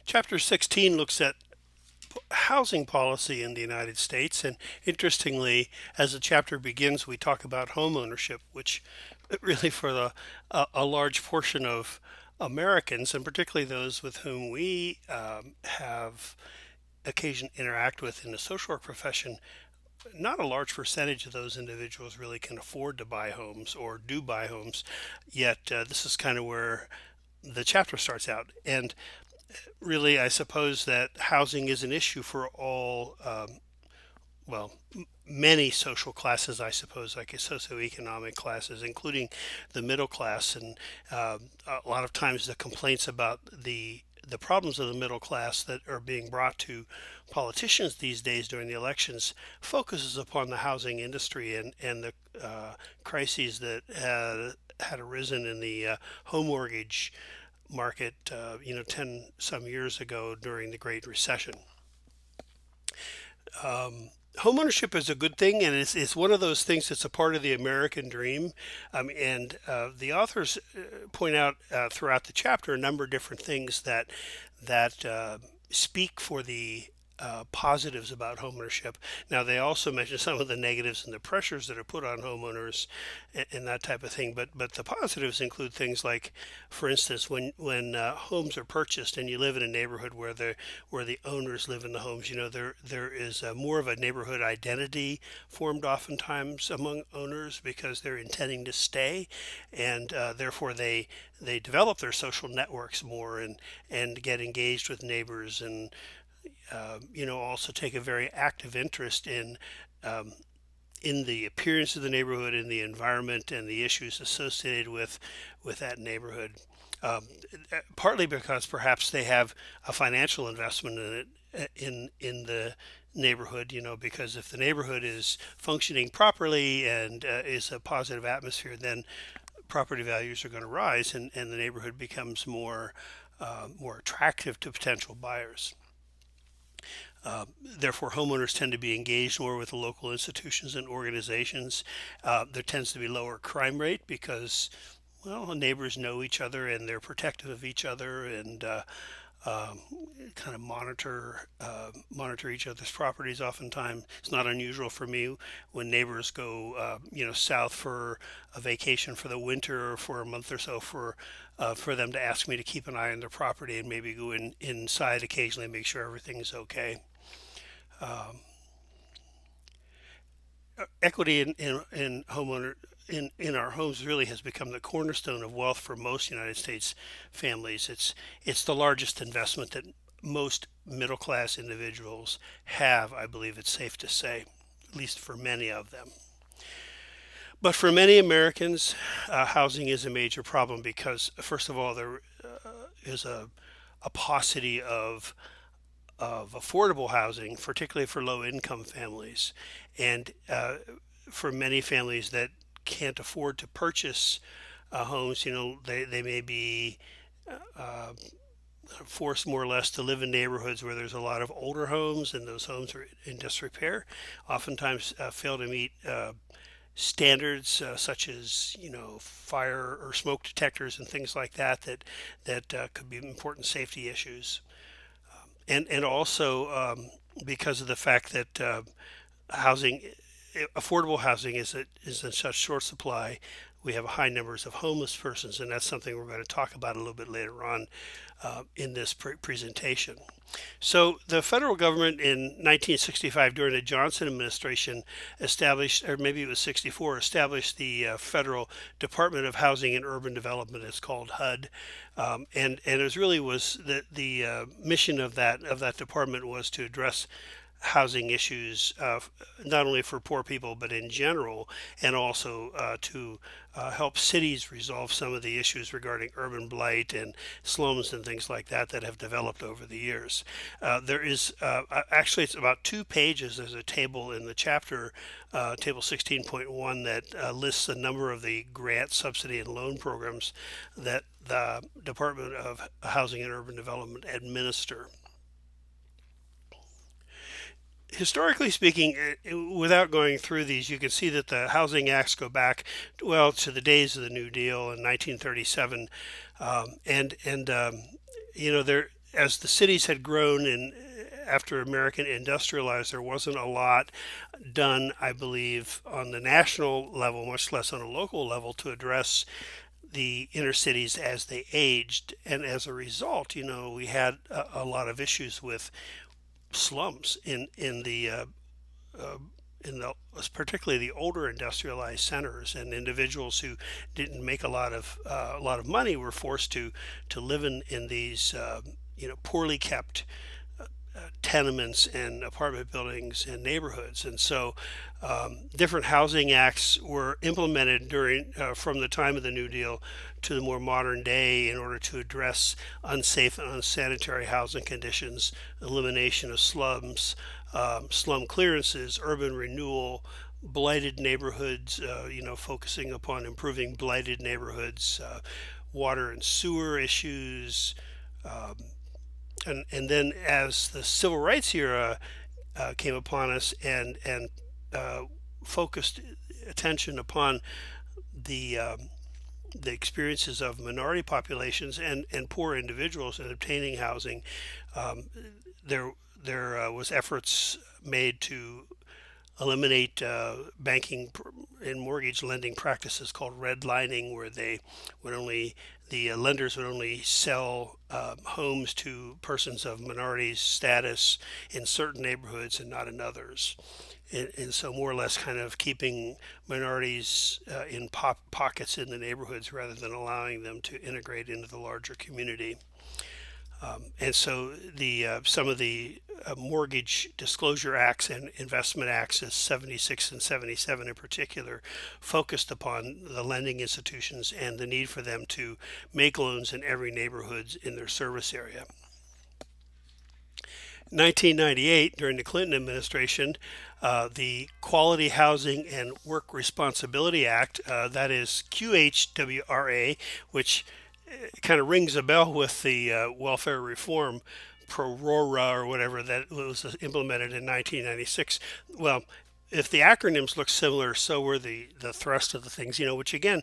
Chapter 16 looks at housing policy in the United States. And interestingly, as the chapter begins, we talk about home ownership, which really for a large portion of Americans, and particularly those with whom we have occasion interact with in the social work profession, not a large percentage of those individuals really can afford to buy homes or do buy homes. Yet this is kind of where the chapter starts out. And really, I suppose that housing is an issue for all, well, many social classes, I suppose, like socioeconomic classes, including the middle class. And a lot of times the complaints about the problems of the middle class that are being brought to politicians these days during the elections focuses upon the housing industry and the crises that had arisen in the home mortgage market, 10 some years ago during the Great Recession. Homeownership is a good thing, and it's one of those things that's a part of the American dream. And the authors point out throughout the chapter a number of different things that speak for the positives about homeownership. Now, they also mention some of the negatives and the pressures that are put on homeowners and that type of thing. But the positives include things like, for instance, when homes are purchased and you live in a neighborhood where the owners live in the homes, there is more of a neighborhood identity formed oftentimes among owners because they're intending to stay, and therefore they develop their social networks more and get engaged with neighbors and also take a very active interest in the appearance of the neighborhood, in the environment, and the issues associated with that neighborhood. Um, Partly because perhaps they have a financial investment in it, in the neighborhood. Because if the neighborhood is functioning properly and is a positive atmosphere, then property values are going to rise, and the neighborhood becomes more attractive to potential buyers. Therefore, homeowners tend to be engaged more with the local institutions and organizations. There tends to be lower crime rate because, well, neighbors know each other and they're protective of each other and um, kind of monitor each other's properties. Oftentimes, it's not unusual for me when neighbors go, south for a vacation for the winter or for a month or so for them to ask me to keep an eye on their property and maybe go inside occasionally and make sure everything's okay. Um, Equity in homeowner in our homes really has become the cornerstone of wealth for most United States families. It's the largest investment that most middle class individuals have. I believe it's safe to say, at least for many of them. But for many Americans, housing is a major problem because, first of all, there is a paucity of affordable housing, particularly for low income families. And for many families that can't afford to purchase homes, they may be uh, forced more or less to live in neighborhoods where there's a lot of older homes and those homes are in disrepair, oftentimes fail to meet standards such as fire or smoke detectors and things like that could be important safety issues. And also because of the fact that housing, affordable housing is in such short supply, we have high numbers of homeless persons, and that's something we're going to talk about a little bit later on in this presentation. So the federal government in 1965, during the Johnson administration, established, or maybe it was 64, established the Federal Department of Housing and Urban Development. It's called HUD, and it really was the mission of that department was to address housing issues, not only for poor people but in general, and also to help cities resolve some of the issues regarding urban blight and slums and things like that have developed over the years. There is actually, it's about 2 pages. There's a table in the chapter, table 16.1, that lists a number of the grant, subsidy, and loan programs that the Department of Housing and Urban Development administer. Historically speaking, without going through these, you can see that the housing acts go back, well, to the days of the New Deal in 1937, and you know there as the cities had grown and after American industrialized, there wasn't a lot done, I believe, on the national level, much less on a local level, to address the inner cities as they aged. And as a result, we had a lot of issues with slums uh, in the particularly the older industrialized centers, and individuals who didn't make a lot of money were forced to live in these poorly kept tenements and apartment buildings and neighborhoods. And so different housing acts were implemented during from the time of the New Deal to the more modern day in order to address unsafe and unsanitary housing conditions, elimination of slums, slum clearances, urban renewal, blighted neighborhoods, focusing upon improving blighted neighborhoods, water and sewer issues, um, and then as the civil rights era came upon us and uh, focused attention upon the the experiences of minority populations and poor individuals in obtaining housing, um, there was efforts made to eliminate banking and mortgage lending practices called redlining, where they would only the lenders would only sell homes to persons of minority status in certain neighborhoods and not in others. And so more or less kind of keeping minorities in pockets in the neighborhoods rather than allowing them to integrate into the larger community. And so the some of the mortgage disclosure acts and investment acts, as 76 and 77 in particular, focused upon the lending institutions and the need for them to make loans in every neighborhood in their service area. 1998, during the Clinton administration, the Quality Housing and Work Responsibility Act, that is QHWRA, which kind of rings a bell with the welfare reform prorora or whatever that was implemented in 1996. Well, if the acronyms look similar, so were the thrust of the things, which again,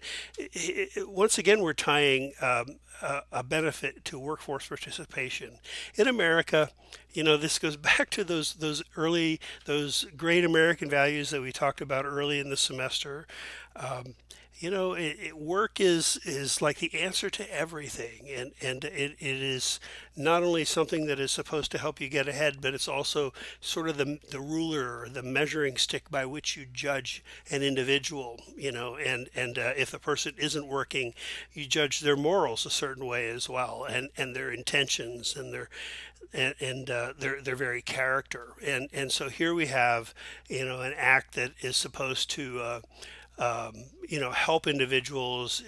once again, we're tying a benefit to workforce participation. In America, this goes back to those great American values that we talked about early in the semester. Um, Work is like the answer to everything, and it is not only something that is supposed to help you get ahead, but it's also sort of the ruler or the measuring stick by which you judge an individual. And if the person isn't working, you judge their morals a certain way as well, and their intentions and their very character. And so here we have an act that is supposed to help individuals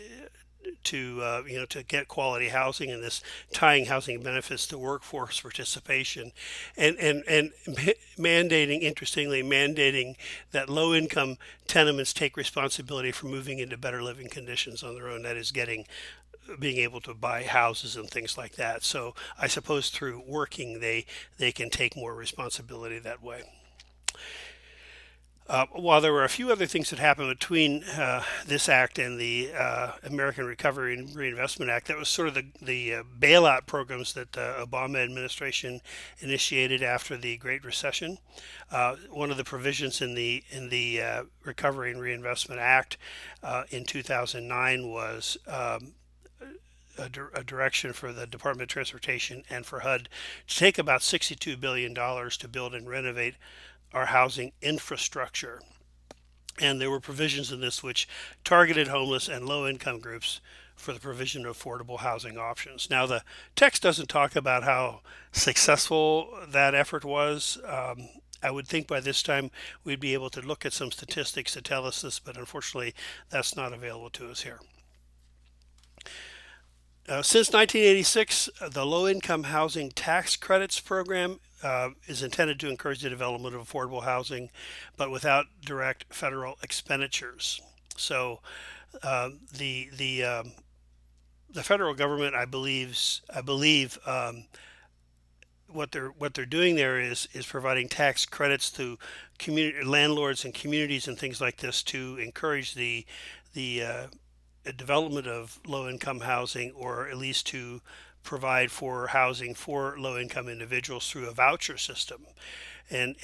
to get quality housing, and this tying housing benefits to workforce participation, and interestingly, mandating that low income tenements take responsibility for moving into better living conditions on their own. That is being able to buy houses and things like that. So I suppose through working, they can take more responsibility that way. While there were a few other things that happened between this act and the American Recovery and Reinvestment Act, that was sort of the bailout programs that the Obama administration initiated after the Great Recession. One of the provisions in the Recovery and Reinvestment Act in 2009 was a direction for the Department of Transportation and for HUD to take about $62 billion to build and renovate our housing infrastructure. And there were provisions in this which targeted homeless and low income groups for the provision of affordable housing options. Now, the text doesn't talk about how successful that effort was. I would think by this time we'd be able to look at some statistics to tell us this, but unfortunately, that's not available to us here. Since 1986, the Low Income Housing Tax Credits Program is intended to encourage the development of affordable housing, but without direct federal expenditures. So the federal government, I believe, what they're doing there is providing tax credits to community landlords and communities and things like this to encourage the development of low income housing, or at least to provide for housing for low-income individuals through a voucher system. And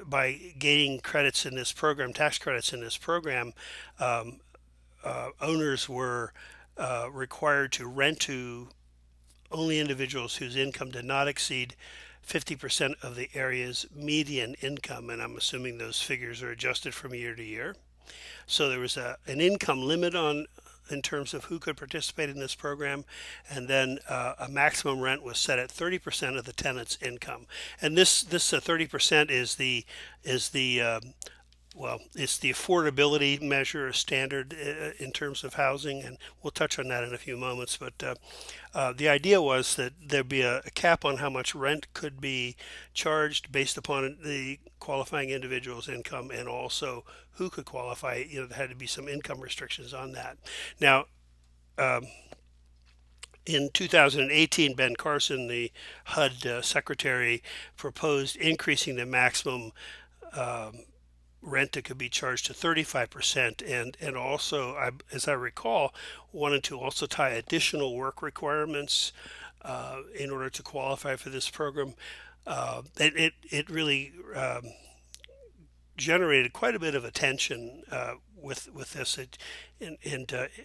by gaining credits in this program, tax credits in this program, owners were required to rent to only individuals whose income did not exceed 50% of the area's median income. And I'm assuming those figures are adjusted from year to year. So there was an income limit on in terms of who could participate in this program, and then a maximum rent was set at 30% of the tenant's income. And this 30% is the well, it's the affordability measure, a standard in terms of housing, and we'll touch on that in a few moments. But the idea was that there'd be a cap on how much rent could be charged based upon the qualifying individual's income, and also who could qualify. There had to be some income restrictions on that. Now, in 2018, Ben Carson, the HUD secretary, proposed increasing the maximum rent that could be charged to 35%, and also, as I recall, wanted to also tie additional work requirements in order to qualify for this program. It really generated quite a bit of attention with this. It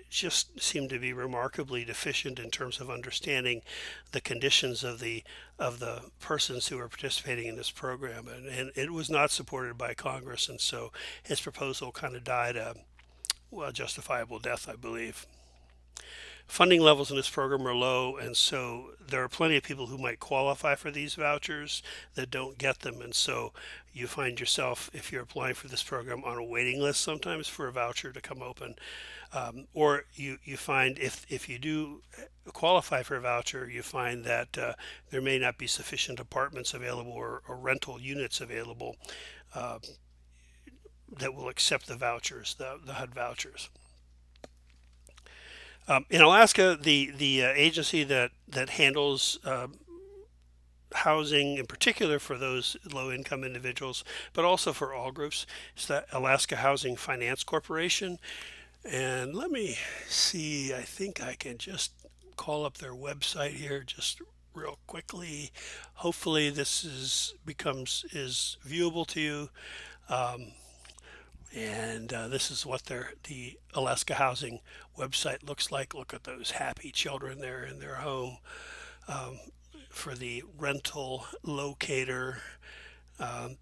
just seemed to be remarkably deficient in terms of understanding the conditions of the persons who were participating in this program, and it was not supported by Congress, and so his proposal kind of died a justifiable death, I believe. Funding levels in this program are low, and so there are plenty of people who might qualify for these vouchers that don't get them. And so you find yourself, if you're applying for this program, on a waiting list sometimes for a voucher to come open. Or you find if you do qualify for a voucher, you find that there may not be sufficient apartments available or rental units available that will accept the vouchers, the HUD vouchers. In Alaska, the agency that handles housing, in particular for those low-income individuals, but also for all groups, is the Alaska Housing Finance Corporation. And let me see, I think I can just call up their website here just real quickly. Hopefully this is viewable to you. And this is what the Alaska Housing website looks like. Look at those happy children there in their home. For the rental locator,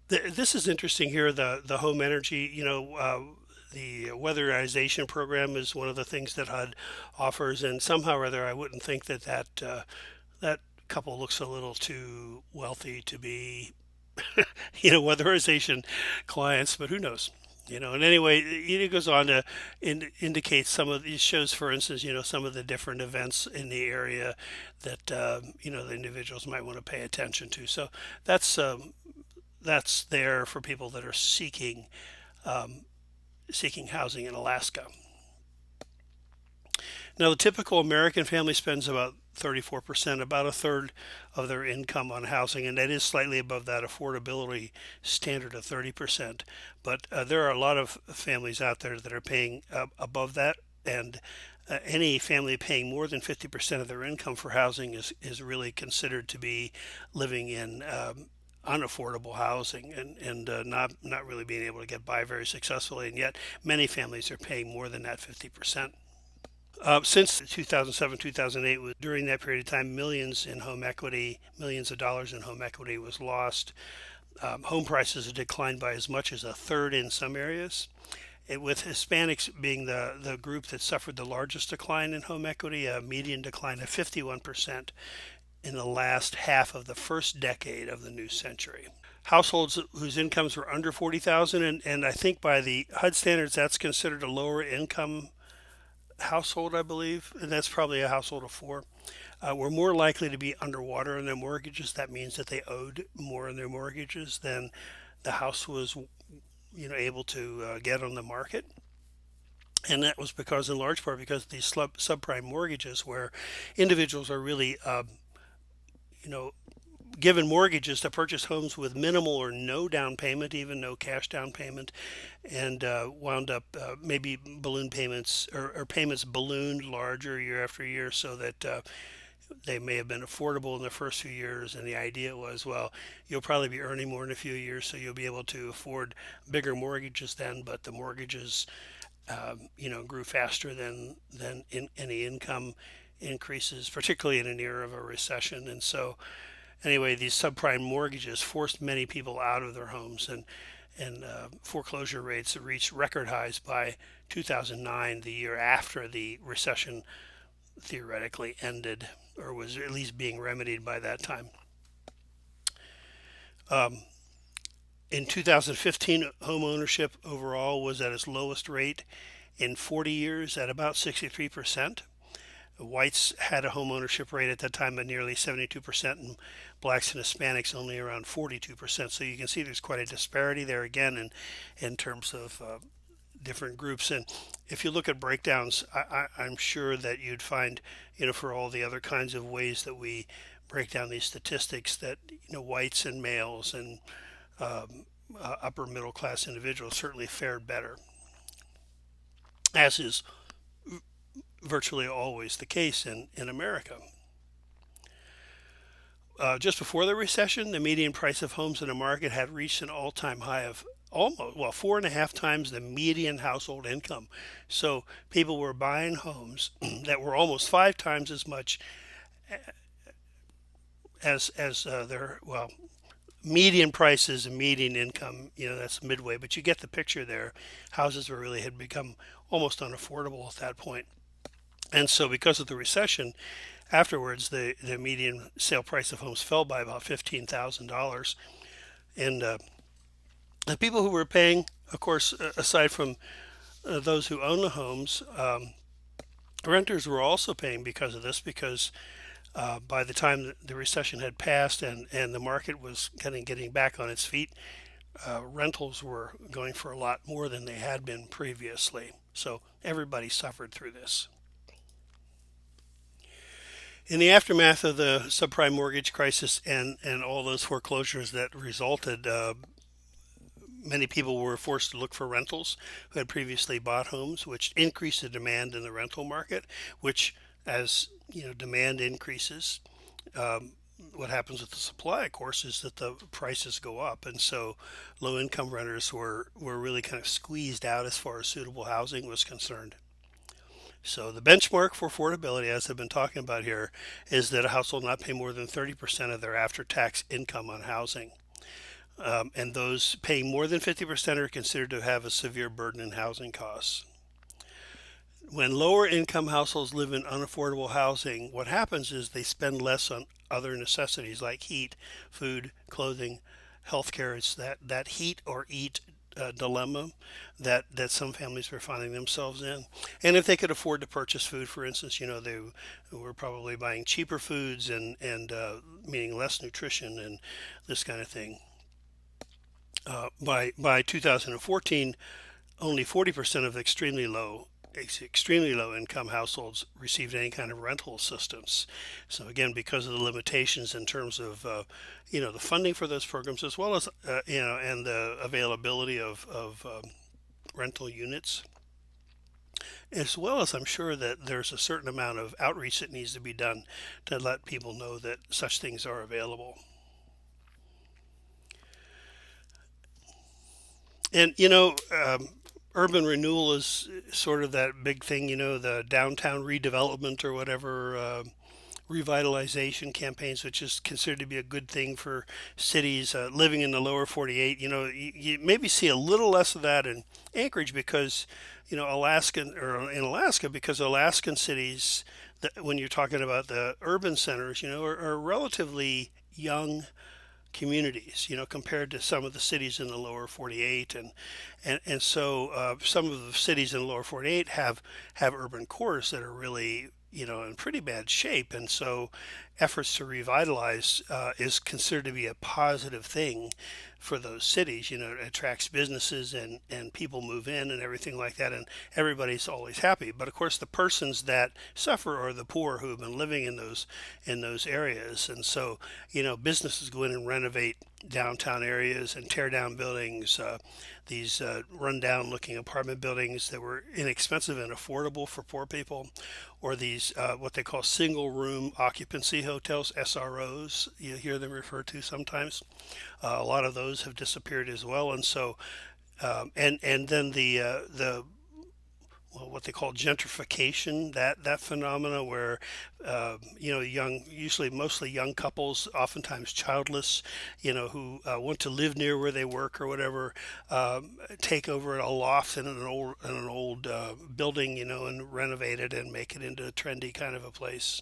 this is interesting here. The home energy, the weatherization program is one of the things that HUD offers, and somehow or other, I wouldn't think that couple looks a little too wealthy to be, weatherization clients, but who knows? And anyway, it goes on to indicate some of these shows, for instance, some of the different events in the area that, the individuals might want to pay attention to. So that's there for people that are seeking housing in Alaska. Now, the typical American family spends about 34%, about a third of their income on housing, and that is slightly above that affordability standard of 30%. But there are a lot of families out there that are paying above that, and any family paying more than 50% of their income for housing is really considered to be living in unaffordable housing and not really being able to get by very successfully. And yet many families are paying more than that 50%. Since 2007, 2008, during that period of time, millions of dollars in home equity was lost. Home prices have declined by as much as a third in some areas. With Hispanics being the group that suffered the largest decline in home equity, a median decline of 51% in the last half of the first decade of the new century. Households whose incomes were under 40,000, and I think by the HUD standards, that's considered a lower income household, I believe, and that's probably a household of four, were more likely to be underwater in their mortgages. That means that they owed more in their mortgages than the house was, able to get on the market. And that was in large part, because of these subprime mortgages, where individuals are really, given mortgages to purchase homes with minimal or no down payment, even no cash down payment, and wound up maybe balloon payments or payments ballooned larger year after year, so that They may have been affordable in the first few years, and the idea was, well, you'll probably be earning more in a few years, so you'll be able to afford bigger mortgages then. But the mortgages, grew faster than any income increases, particularly in an era of a recession. And so, anyway, these subprime mortgages forced many people out of their homes, and foreclosure rates reached record highs by 2009, the year after the recession theoretically ended, or was at least being remedied by that time. In 2015, home ownership overall was at its lowest rate in 40 years at about 63%. Whites had a home ownership rate at that time of nearly 72%, and blacks and Hispanics only around 42%. So you can see there's quite a disparity there again in terms of different groups. And if you look at breakdowns, I'm sure that you'd find, for all the other kinds of ways that we break down these statistics, that whites and males and upper middle class individuals certainly fared better, as is virtually always the case in America. Just before the recession, the median price of homes in the market had reached an all-time high of almost, well, 4.5 times the median household income. So people were buying homes that were almost 5 times as much as their, well, median prices and median income. That's midway, but you get the picture there. Houses were really had become almost unaffordable at that point. And so, because of the recession, afterwards, the median sale price of homes fell by about $15,000. And the people who were paying, of course, aside from those who own the homes, renters were also paying because of this, because by the time the recession had passed and the market was kind of getting back on its feet, rentals were going for a lot more than they had been previously. So everybody suffered through this. In the aftermath of the subprime mortgage crisis and all those foreclosures that resulted, many people were forced to look for rentals who had previously bought homes, which increased the demand in the rental market, which, as demand increases, what happens with the supply, of course, is that the prices go up. And so low income renters were really kind of squeezed out as far as suitable housing was concerned. So the benchmark for affordability, as I've been talking about here, is that a household not pay more than 30% of their after-tax income on housing. And those paying more than 50% are considered to have a severe burden in housing costs. When lower income households live in unaffordable housing, what happens is they spend less on other necessities like heat, food, clothing, healthcare. It's that heat or eat dilemma that some families were finding themselves in. And if they could afford to purchase food, for instance, they were probably buying cheaper foods and meaning less nutrition and this kind of thing. By 2014, only 40% of extremely low income households received any kind of rental assistance. So again, because of the limitations in terms of the funding for those programs, as well as and the availability of rental units, as well as I'm sure that there's a certain amount of outreach that needs to be done to let people know that such things are available. And urban renewal is sort of that big thing, the downtown redevelopment or whatever, revitalization campaigns, which is considered to be a good thing for cities living in the lower 48. You maybe see a little less of that in Anchorage because, Alaska, because Alaskan cities, when you're talking about the urban centers, are relatively young communities, compared to some of the cities in the lower 48, and so some of the cities in the lower 48 have urban cores that are really in pretty bad shape, and so efforts to revitalize is considered to be a positive thing for those cities. It attracts businesses and people move in and everything like that, and everybody's always happy. But of course, the persons that suffer are the poor who have been living in those areas. And so, businesses go in and renovate downtown areas and tear down buildings. These run-down looking apartment buildings that were inexpensive and affordable for poor people, or these what they call single room occupancy hotels, SROs. You hear them referred to sometimes. A lot of those have disappeared as well, and so and then the well, what they call gentrification, that phenomena where usually mostly young couples, oftentimes childless, who want to live near where they work or whatever, take over a loft in an old building, and renovate it and make it into a trendy kind of a place.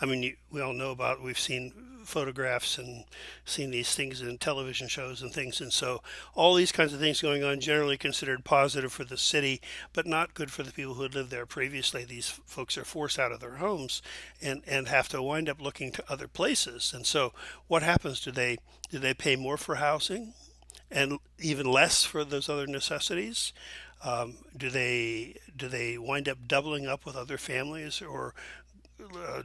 I mean, we all know about, we've seen photographs and seen these things in television shows and things. And so all these kinds of things going on, generally considered positive for the city, but not good for the people who had lived there previously. These folks are forced out of their homes and have to wind up looking to other places. And so what happens? Do they pay more for housing and even less for those other necessities? Do they wind up doubling up with other families, or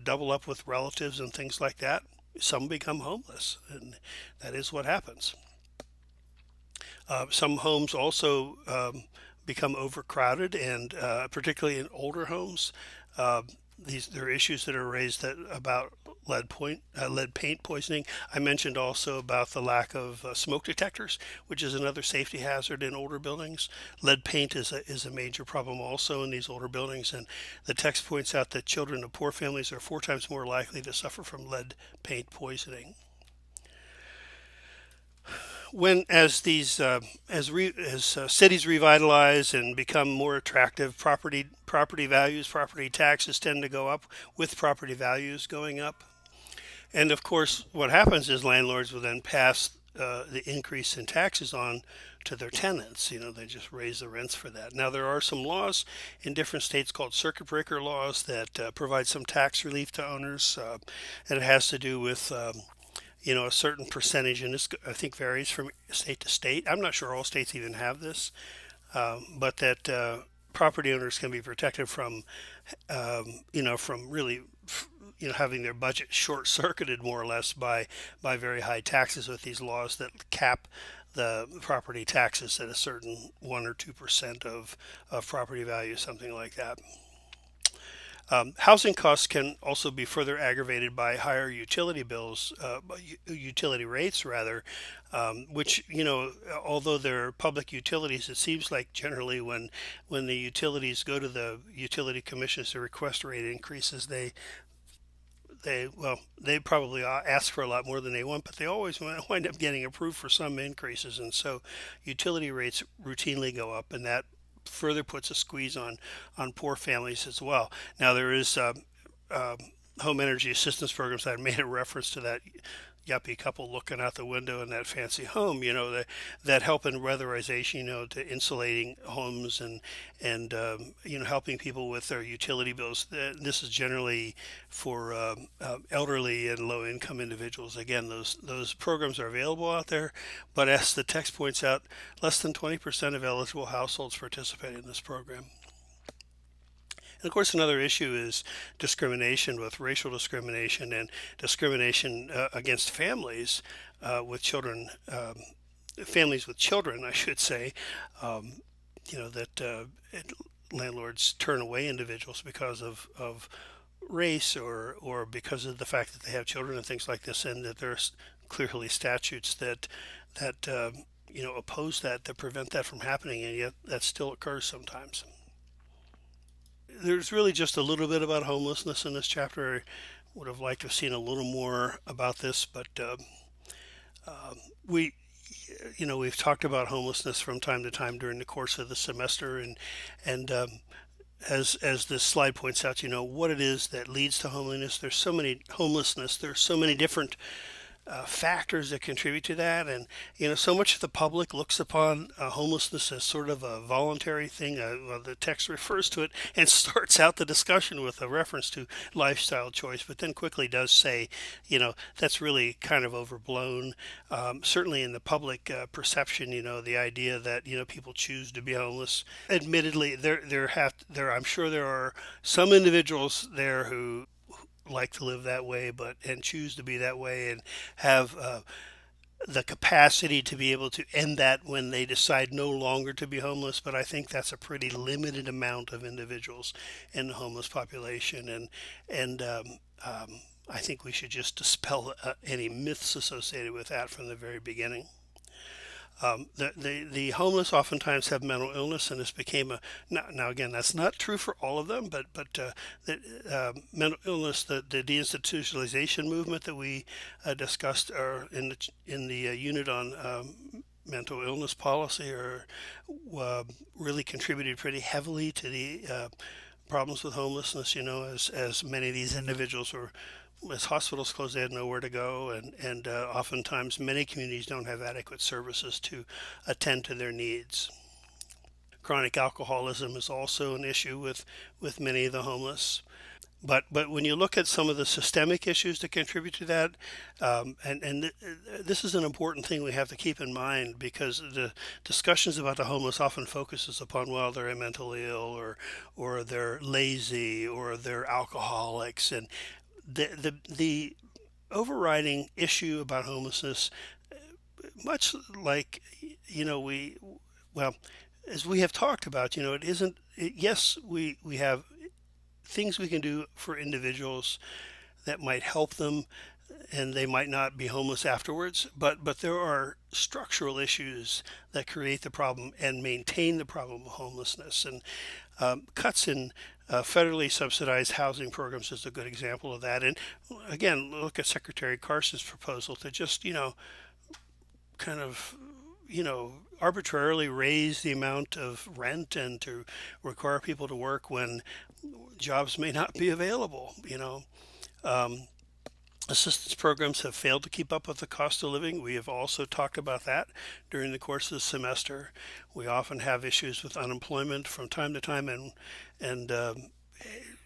double up with relatives and things like that? Some become homeless, and that is what happens. Some homes also become overcrowded, and particularly in older homes, uh, there are issues that are raised about lead paint poisoning. I mentioned also about the lack of smoke detectors, which is another safety hazard in older buildings. Lead paint is a major problem also in these older buildings, and the text points out that children of poor families are 4 times more likely to suffer from lead paint poisoning. When as these as cities revitalize and become more attractive, property values, property taxes tend to go up with property values going up. And of course, what happens is landlords will then pass the increase in taxes on to their tenants. They just raise the rents for that. Now, there are some laws in different states called circuit breaker laws that provide some tax relief to owners, and it has to do with a certain percentage, and this I think varies from state to state. I'm not sure all states even have this, but that property owners can be protected from, from really, having their budget short-circuited more or less by very high taxes with these laws that cap the property taxes at a certain 1 or 2% of property value, something like that. Housing costs can also be further aggravated by higher utility bills, utility rates rather, which, although they're public utilities, it seems like generally when the utilities go to the utility commissions to request rate increases, they probably ask for a lot more than they want, but they always wind up getting approved for some increases, and so utility rates routinely go up, and that further puts a squeeze on poor families as well. Now there is uh, home energy assistance programs. I made a reference to that yuppie couple looking out the window in that fancy home, that help in weatherization, to insulating homes and helping people with their utility bills. This is generally for elderly and low income individuals. Again, those programs are available out there, but as the text points out, less than 20% of eligible households participate in this program. And of course, another issue is discrimination, with racial discrimination and discrimination against with children, families with children, I should say. Um, that landlords turn away individuals because of race, or because of the fact that they have children and things like this, and that there's clearly statutes that oppose that prevent that from happening, and yet that still occurs sometimes. There's really just a little bit about homelessness in this chapter. I would have liked to have seen a little more about this, but we, we've talked about homelessness from time to time during the course of the semester, and as this slide points out, what it is that leads to homelessness. There's so many different factors that contribute to that. And, so much of the public looks upon homelessness as sort of a voluntary thing. Well, the text refers to it and starts out the discussion with a reference to lifestyle choice, but then quickly does say, that's really kind of overblown. Certainly in the public perception, the idea that, people choose to be homeless. Admittedly, I'm sure there are some individuals there who like to live that way, but and choose to be that way, and have the capacity to be able to end that when they decide no longer to be homeless. But I think that's a pretty limited amount of individuals in the homeless population, and I think we should just dispel any myths associated with that from the very beginning. The homeless oftentimes have mental illness, and this became a now again, that's not true for all of them, but the mental illness, the deinstitutionalization movement that we discussed are in the unit on mental illness policy, are really contributed pretty heavily to the problems with homelessness. As many of these individuals were, as hospitals closed, they had nowhere to go, and oftentimes many communities don't have adequate services to attend to their needs. Chronic alcoholism is also an issue with many of the homeless. But when you look at some of the systemic issues that contribute to that, this is an important thing we have to keep in mind, because the discussions about the homeless often focuses upon, well, they're mentally ill, or they're lazy, or they're alcoholics, and the overriding issue about homelessness, much like, we, well, as we have talked about, it isn't, yes, we have things we can do for individuals that might help them, and they might not be homeless afterwards, but there are structural issues that create the problem and maintain the problem of homelessness. And cuts in federally subsidized housing programs is a good example of that. And again, look at Secretary Carson's proposal to just, kind of, arbitrarily raise the amount of rent, and to require people to work when jobs may not be available. Um, Assistance programs have failed to keep up with the cost of living. We have also talked about that during the course of the semester. We often have issues with unemployment from time to time, and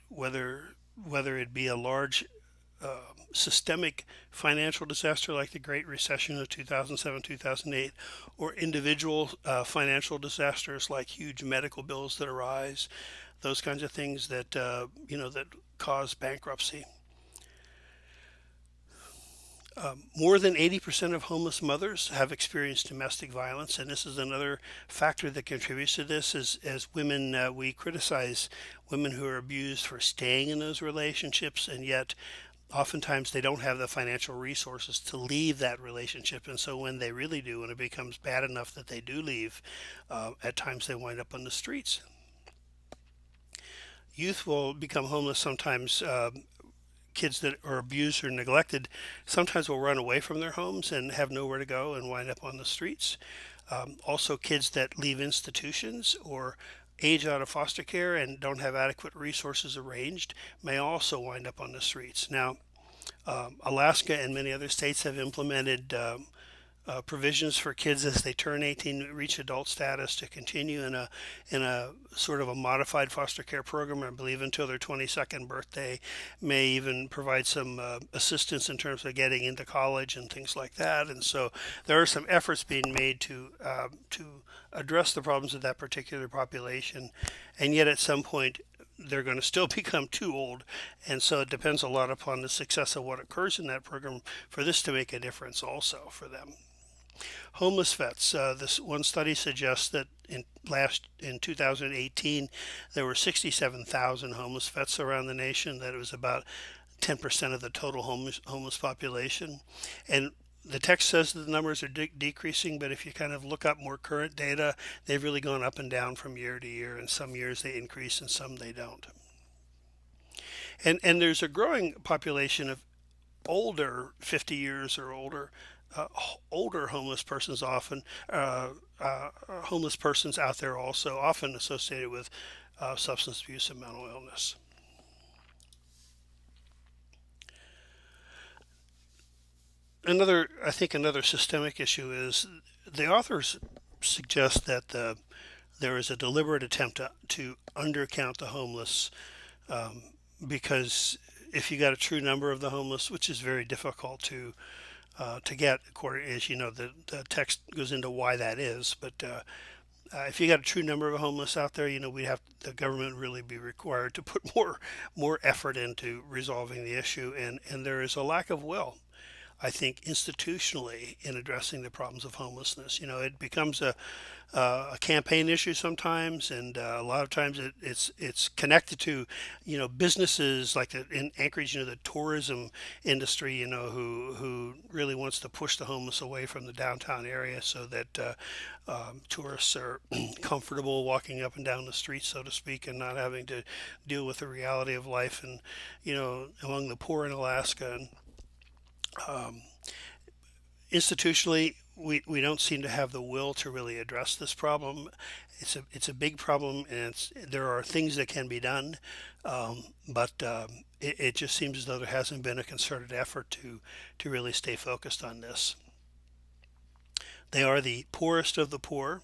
whether it be a large systemic financial disaster like the Great Recession of 2007, 2008, or individual financial disasters like huge medical bills that arise, those kinds of things that cause bankruptcy. More than 80% of homeless mothers have experienced domestic violence, and this is another factor that contributes to this. As women, we criticize women who are abused for staying in those relationships, and yet oftentimes they don't have the financial resources to leave that relationship. And so when they really do, when it becomes bad enough that they do leave, at times they wind up on the streets. Youth will become homeless sometimes. Kids that are abused or neglected sometimes will run away from their homes and have nowhere to go and wind up on the streets. Also, kids that leave institutions or age out of foster care and don't have adequate resources arranged may also wind up on the streets. Now, Alaska and many other states have implemented provisions for kids as they turn 18, reach adult status, to continue in a sort of a modified foster care program, I believe, until their 22nd birthday. May even provide some assistance in terms of getting into college and things like that. And so there are some efforts being made to address the problems of that particular population, and yet at some point they're going to still become too old, and so it depends a lot upon the success of what occurs in that program for this to make a difference also for them. Homeless vets. This one study suggests that in 2018 there were 67,000 homeless vets around the nation. That it was about 10% of the total homeless population, and the text says that the numbers are decreasing, but if you kind of look up more current data, they've really gone up and down from year to year, and some years they increase and some they don't. And there's a growing population of older, 50 years or older, older homeless persons, often homeless persons out there also, often associated with substance abuse and mental illness. I think another systemic issue is the authors suggest that there is a deliberate attempt to undercount the homeless, um, because if you got a true number of the homeless, which is very difficult to get, according as you know, the text goes into why that is. But if you got a true number of homeless out there, we'd have the government really be required to put more effort into resolving the issue, and there is a lack of will, I think, institutionally in addressing the problems of homelessness. It becomes a campaign issue sometimes, and a lot of times it's connected to businesses like in Anchorage, the tourism industry, who really wants to push the homeless away from the downtown area so that tourists are comfortable walking up and down the street, so to speak, and not having to deal with the reality of life and among the poor in Alaska. And um, institutionally, we don't seem to have the will to really address this problem. It's a big problem, and there are things that can be done, but it just seems as though there hasn't been a concerted effort to really stay focused on this. They are the poorest of the poor.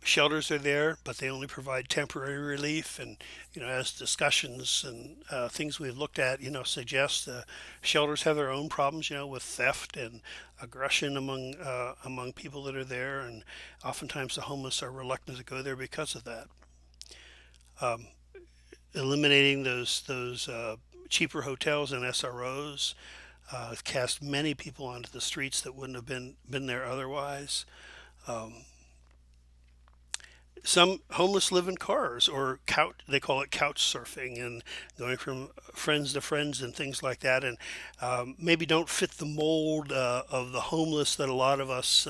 Shelters are there, but they only provide temporary relief. And as discussions and things we've looked at, suggest shelters have their own problems, with theft and aggression among people that are there, and oftentimes the homeless are reluctant to go there because of that. Um, Eliminating those cheaper hotels and SROs cast many people onto the streets that wouldn't have been there otherwise. Um, some homeless live in cars or couch, they call it couch surfing, and going from friends to friends and things like that, and maybe don't fit the mold of the homeless that a lot of us,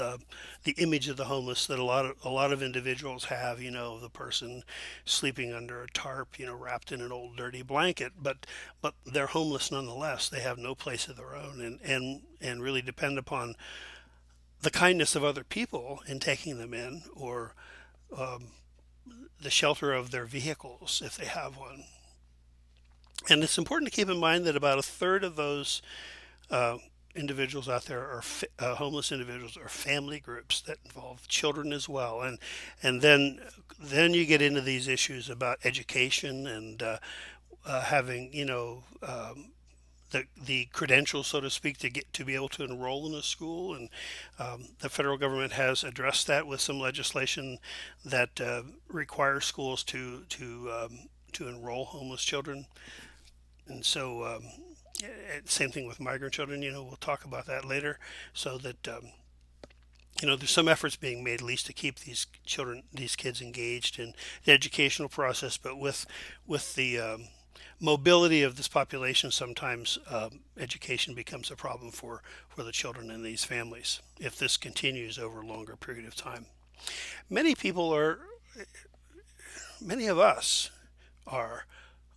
the image of the homeless that a lot of individuals have, the person sleeping under a tarp, wrapped in an old dirty blanket, but they're homeless nonetheless. They have no place of their own, and really depend upon the kindness of other people in taking them in, or um, the shelter of their vehicles if they have one. And it's important to keep in mind that about a third of those uh, individuals out there are homeless individuals or family groups that involve children as well. And then you get into these issues about education and having the credentials, so to speak, to be able to enroll in a school, and the federal government has addressed that with some legislation that requires schools to enroll homeless children. And so, same thing with migrant children. We'll talk about that later. So that there's some efforts being made, at least, to keep these kids engaged in the educational process. But with the mobility of this population, sometimes education becomes a problem for the children in these families if this continues over a longer period of time. Many people are, many of us are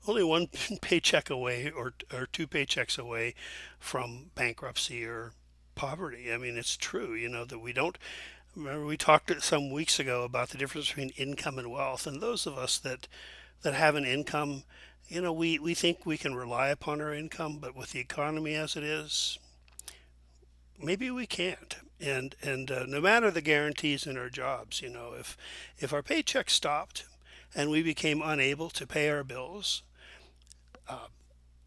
only one paycheck away, or two paychecks away from bankruptcy or poverty. I mean, it's true, that we don't. Remember, we talked some weeks ago about the difference between income and wealth, and those of us that have an income, we think we can rely upon our income, but with the economy as it is, maybe we can't. And no matter the guarantees in our jobs, if our paycheck stopped and we became unable to pay our bills, uh,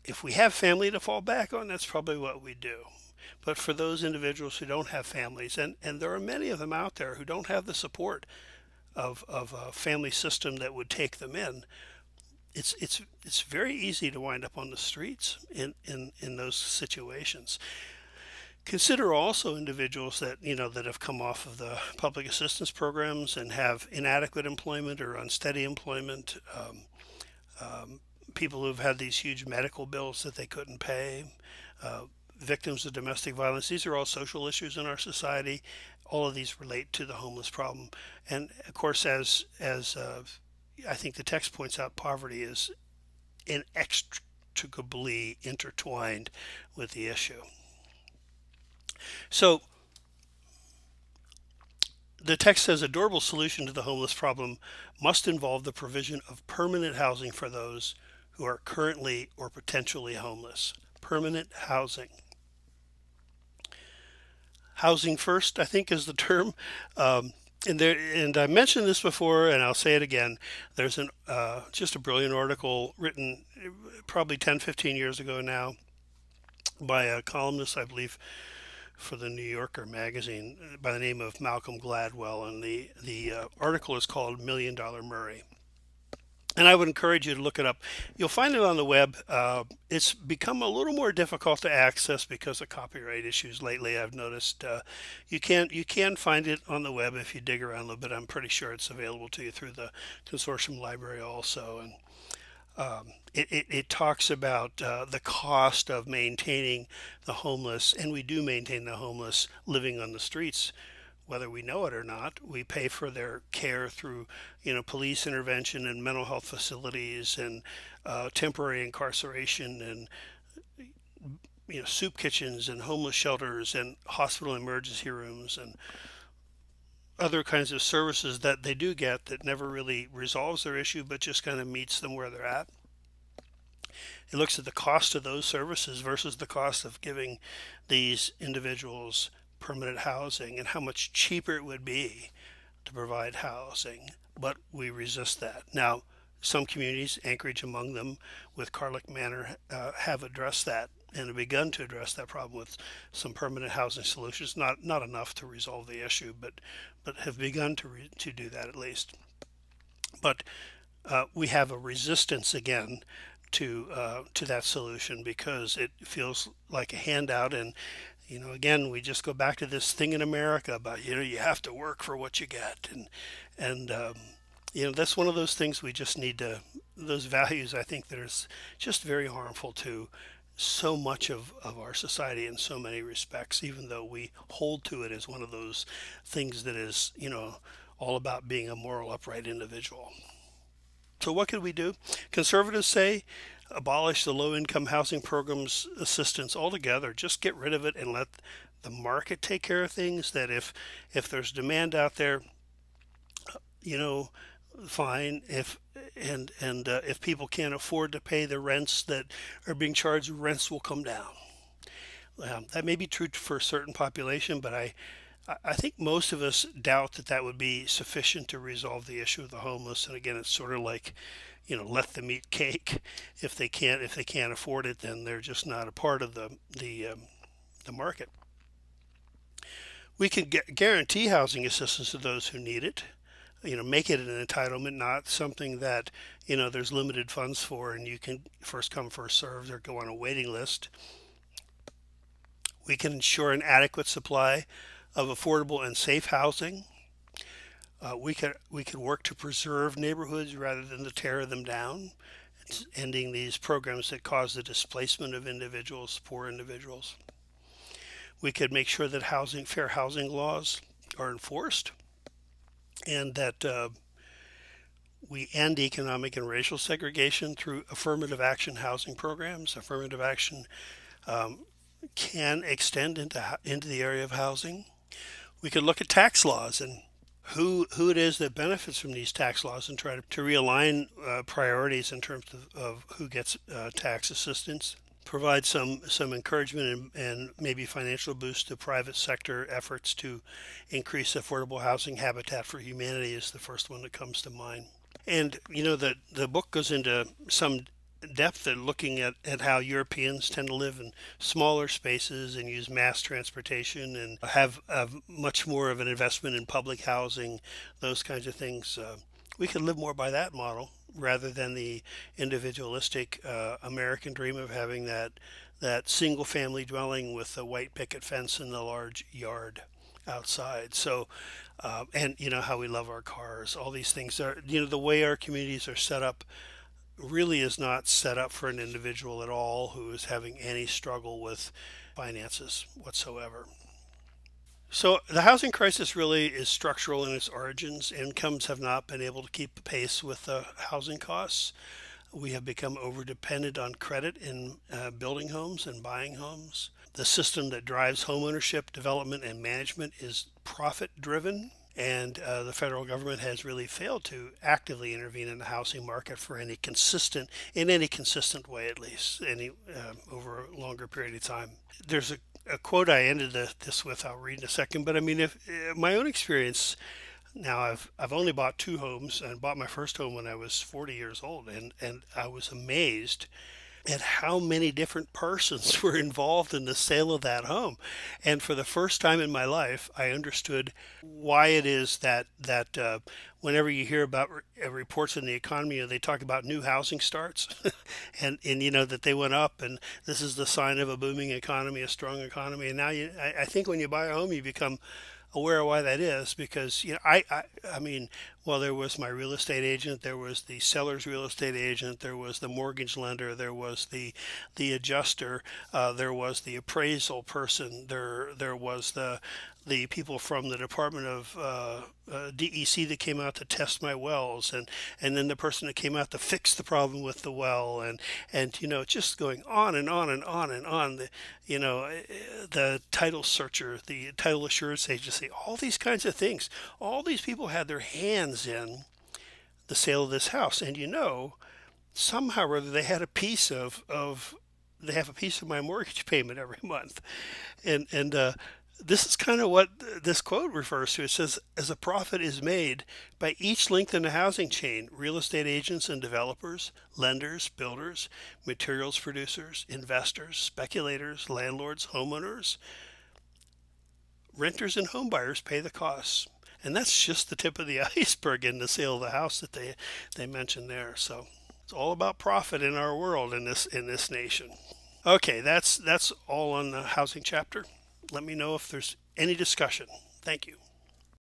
if we have family to fall back on, that's probably what we do. But for those individuals who don't have families, and there are many of them out there who don't have the support of a family system that would take them in, it's very easy to wind up on the streets in those situations. Consider also individuals that have come off of the public assistance programs and have inadequate employment or unsteady employment. People who've had these huge medical bills that they couldn't pay. Uh, Victims of domestic violence. These are all social issues in our society. All of these relate to the homeless problem, and of course, as I think the text points out, poverty is inextricably intertwined with the issue. So the text says a durable solution to the homeless problem must involve the provision of permanent housing for those who are currently or potentially homeless. Permanent housing. Housing first, I think, is the term. Um, and I mentioned this before, and I'll say it again. There's an just a brilliant article written probably 10, 15 years ago now by a columnist, I believe, for the New Yorker magazine by the name of Malcolm Gladwell, and the article is called Million Dollar Murray. And I would encourage you to look it up. You'll find it on the web. It's become a little more difficult to access because of copyright issues lately. I've noticed you can find it on the web if you dig around a little bit. I'm pretty sure it's available to you through the consortium library also. And it talks about the cost of maintaining the homeless, and we do maintain the homeless living on the streets, whether we know it or not. We pay for their care through, police intervention and mental health facilities and temporary incarceration and soup kitchens and homeless shelters and hospital emergency rooms and other kinds of services that they do get that never really resolves their issue, but just kind of meets them where they're at. It looks at the cost of those services versus the cost of giving these individuals permanent housing and how much cheaper it would be to provide housing. But we resist that. Now, some communities, Anchorage among them, with Carlick Manor, have addressed that and have begun to address that problem with some permanent housing solutions. Not enough to resolve the issue, but have begun to do that at least. But we have a resistance again to that solution because it feels like a handout. And again, we just go back to this thing in America about you have to work for what you get, and that's one of those things we just need to, those values I think that is just very harmful to so much of our society in so many respects, even though we hold to it as one of those things that is all about being a moral upright individual. So what could we do? Conservatives say abolish the low income housing programs assistance altogether. Just get rid of it and let the market take care of things. That if there's demand out there, fine. If people can't afford to pay the rents that are being charged, rents will come down. That may be true for a certain population, but I think most of us doubt that would be sufficient to resolve the issue of the homeless. And again, it's sort of like, let them eat cake. If they can't afford it, then they're just not a part of the market. We can guarantee housing assistance to those who need it. Make it an entitlement, not something that there's limited funds for, and you can first come first served or go on a waiting list. We can ensure an adequate supply of affordable and safe housing. We could work to preserve neighborhoods rather than to tear them down. It's ending these programs that cause the displacement of individuals, poor individuals. We could make sure that fair housing laws are enforced, and that we end economic and racial segregation through affirmative action housing programs. Affirmative action can extend into the area of housing. We could look at tax laws and who it is that benefits from these tax laws and try to realign priorities in terms of who gets tax assistance. Provide some encouragement and maybe financial boost to private sector efforts to increase affordable housing. Habitat for Humanity is the first one that comes to mind. And the book goes into some depth at looking at how Europeans tend to live in smaller spaces and use mass transportation and have much more of an investment in public housing, those kinds of things. We could live more by that model rather than the individualistic American dream of having that single family dwelling with a white picket fence and a large yard outside. So, and how we love our cars, all these things are, the way our communities are set up really is not set up for an individual at all who is having any struggle with finances whatsoever. So the housing crisis really is structural in its origins. Incomes have not been able to keep pace with the housing costs. We have become over-dependent on credit in building homes and buying homes. The system that drives homeownership, development, and management is profit-driven. And the federal government has really failed to actively intervene in the housing market in any consistent way, at least, over a longer period of time. There's a quote I ended this with, I'll read in a second. But I mean, if my own experience now, I've only bought two homes, and bought my first home when I was 40 years old, and I was amazed at how many different persons were involved in the sale of that home. And for the first time in my life, I understood why it is that whenever you hear about reports in the economy, they talk about new housing starts, and that they went up, and this is the sign of a booming economy, a strong economy. And now I think when you buy a home, you become aware of why that is, because I mean, well, there was my real estate agent, there was the seller's real estate agent, there was the mortgage lender, there was the adjuster, there was the appraisal person, there was the people from the Department of DEC that came out to test my wells, and then the person that came out to fix the problem with the well, and just going on and on and on and on. The title searcher, the title assurance agency, all these kinds of things. All these people had their hands in the sale of this house, and somehow or other they had a piece of they have a piece of my mortgage payment every month, and this is kind of what this quote refers to. It says, as a profit is made by each link in the housing chain, real estate agents and developers, lenders, builders, materials producers, investors, speculators, landlords, homeowners, renters, and home buyers pay the costs. And that's just the tip of the iceberg in the sale of the house that they mentioned there. So it's all about profit in our world, in this nation. Okay, that's all on the housing chapter. Let me know if there's any discussion. Thank you.